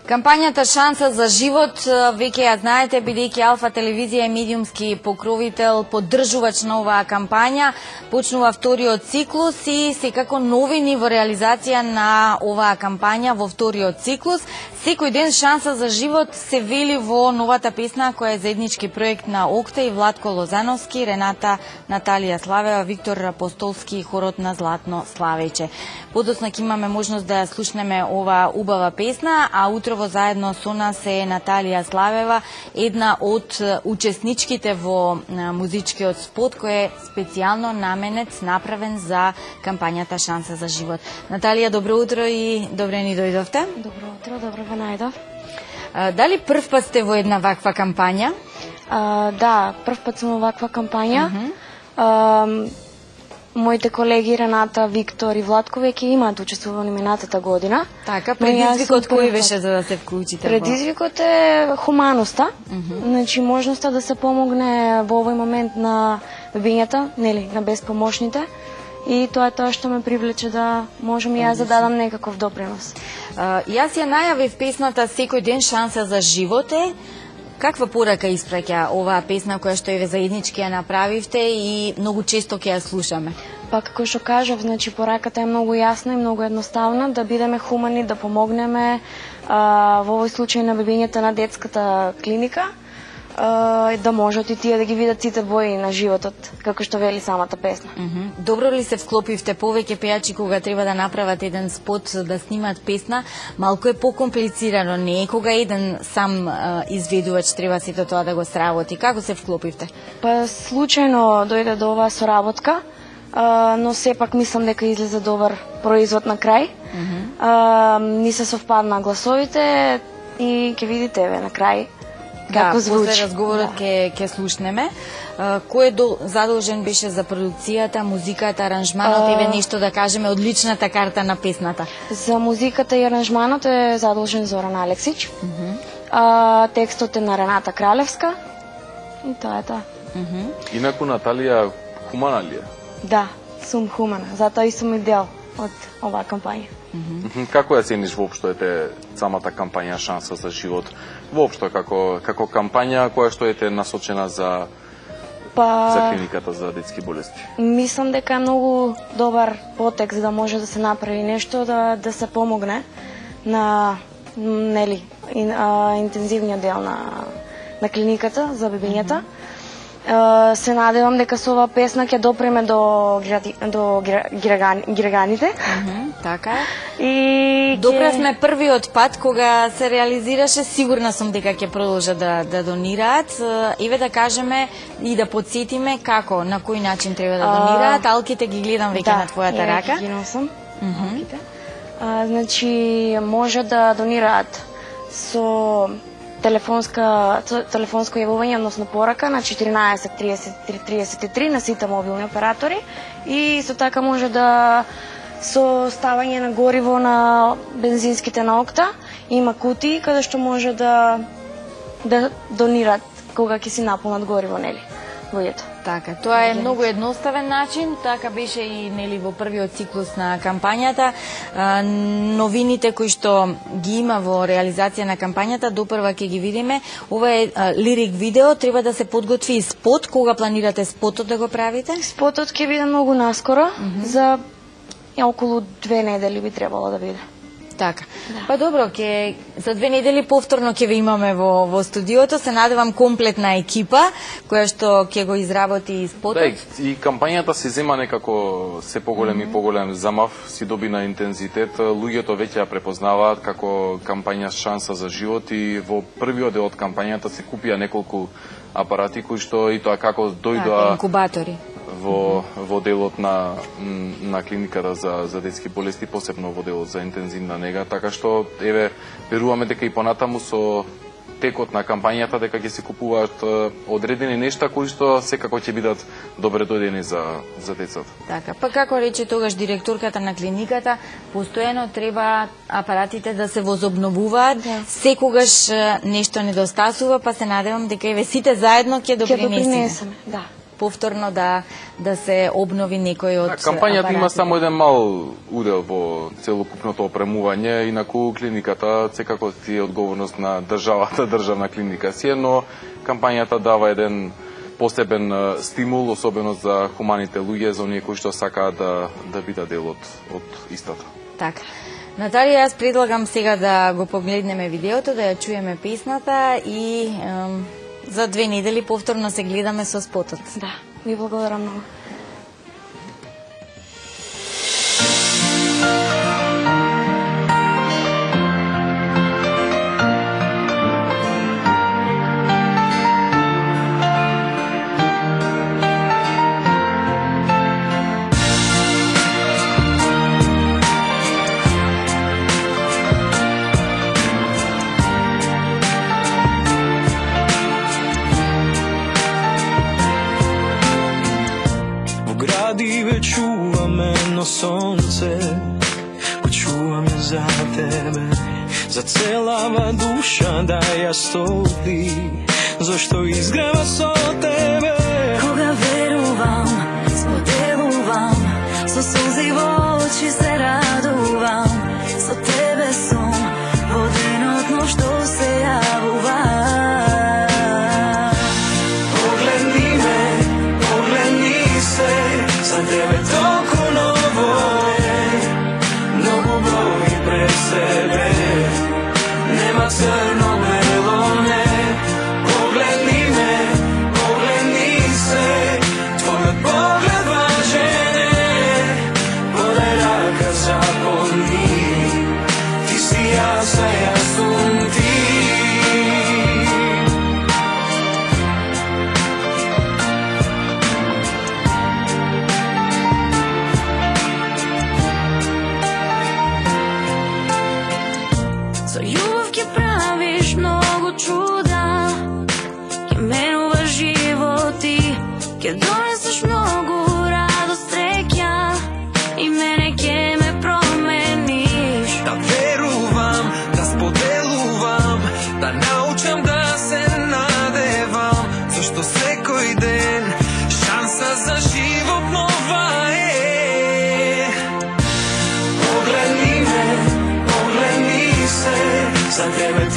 Кампањата Шанса за живот, веќе ја знаете, бидејќи Алфа телевизија е медиумски покровител, поддржувач на оваа кампања, почнува вториот циклус и секако новини во реализација на оваа кампања во вториот циклус. Секој ден Шанса за живот се вели во новата песна која е заеднички проект на Окта и Владко Лозановски, Рената Наталија Славева, Виктор Апостолски и хорот на Златно Славејче. Подоцна ќе имаме можност да ја слушнеме оваа убава песна, а утрово заедно со нас е Наталија Славева, една од учесничките во музичкиот спот кој е специјално наменет направен за кампањата Шанса за живот. Наталија, добро утро и добре ни дојдовте. Добро утро, добро ве најдов. Дали прв пат сте во една ваква кампања? Да, прв пат сум во ваква кампања. Моите колеги Рената, Виктор и Владко веќе имаат учествувани минатата година. Така, предизвикот кој беше за да се вклучите? Предизвикот е хуманоста, значи можноста да се помогне во овој момент на бебињата, нели, на безпомошните. И тоа е тоа што ме привлече да можам и јас да дадам некаков допринос. Јас ја најавив песната Секој ден Шанса за живот е. Каква порака испраќа оваа песна која што еве заеднички ја направивте и многу често ќе ја слушаме? Па како што кажав, значи пораката е многу јасна и многу едноставна, да бидеме хумани, да помогнеме во овој случај на бебињата на детската клиника, да можат и тие да ги видат сите бои на животот, како што вели самата песна. Добро ли се вклопивте? Повеќе пејачи кога треба да направат еден спот, да снимат песна, малку е покомплицирано, не е кога еден сам изведувач треба сето тоа да го сработи. Како се вклопивте? Па случајно дојде до оваа соработка, но сепак мислам дека излезе добар производ на крај. Ни се совпадна гласовите и ќе видите еве на крај како звучи. После разговорот ќе слушнеме. Кој е задолжен беше за продукцијата, музиката, аранжманот, еве нешто да кажеме од личната карта на песната? За музиката и аранжманот е задолжен Зоран Алексич. Текстот е на Рената Кралевска. И тоа е тоа. Инаку Наталија хумана ли е? Да, сум хумана, затоа и сум и дел од оваа кампања. Како ја цениш воопшто ете самата кампања Шанса за живот? Воопшто како кампања која што ете насочена за клиниката за детски болести? Мислам дека е многу добар потекст да може да се направи нешто да се помогне на интензивниот дел на клиниката за бебињата. Се надевам дека со оваа песна ќе допреме до граганите. Така е. И допревме првиот пат кога се реализираше, сигурна сум дека ќе продолжат да донираат. Еве да кажеме и да подсетиме како, на кој начин треба да донираат. Алките ги гледам веќе на твојата рака. Да, ги носам. Алките. Значи може да донираат со телефонско јавување, односно порака на 14 33 на сите мобилни оператори и исто така може да со ставање на гориво на бензинските на Окта има кутии каде што може да донират кога ќе си наполнат гориво, нели, луѓето. Така, тоа е многу едноставен начин, така беше и нели во првиот циклус на кампањата. Новините кои што ги има во реализација на кампањата, допрва ќе ги видиме. Ова е лирик видео, треба да се подготви спот. Кога планирате спотот да го правите? Спотот ќе биде многу наскоро, за околу 2 недели би требало да биде. Така. Па добро, за 2 недели повторно ќе ве имаме во студиото. Се надевам комплетна екипа која што ќе го изработи спотот. Да, и кампањата се зема некако се поголем и поголем замав, си доби на интензитет. Луѓето веќе ја препознаваат како кампања Шанса за живот и во првиот дел од кампањата се купија неколку апарати кои што и тоа како дојдоа инкубатори во делот на клиниката за детски болести, посебно во делот за интензивна нега, така што еве веруваме дека и понатаму со текот на кампањата дека ќе се купуваат одредени нешта кои што секако ќе бидат добре дојдени за децата. Така, па како рече тогаш директорката на клиниката, постојано треба апаратите да се возобновуваат, секогаш нешто недостасува, па се надевам дека еве сите заедно ќе допринесеме. Да. повторно да се обнови некој од Кампањата има апаратите. само еден мал удел во целокупното опремување, инаку клиниката секако си е одговорност на државата, државна клиника си е, но кампањата дава еден посебен стимул, особено за хуманите луѓе, за оние кои што сакаат да бидат дел од истата. Така. Наталија, јас предлагам сега да го погледнеме видеото, да ја чуеме песната и за 2 недели повторно се гледаме со спотот. Да, ви благодарам многу. Чуваме едно сонце, го чуваме за тебе, за целава душа да ја стои, зашто изгрева со тебе. Кога верувам, споделувам, со солзи во очи се радувам, со тебе сум во денот но што се јавува. Погледни ме, погледни се, за тебе толку ново е, многу брои пред себе, нема црно бело не. Погледни ме, погледни се, твојот поглед важен е, подај рака запомни, ти си јас, а јас сум ти. Со љубов ќе правиш многу чуда, ќе менуваш животи, ќе донесеш многу радост, среќа и мене ќе ме промениш. Да верувам, да споделувам, да научам да се надевам, зашто секој ден шанса за живот нова е. Погледни ме, погледни се, за тебе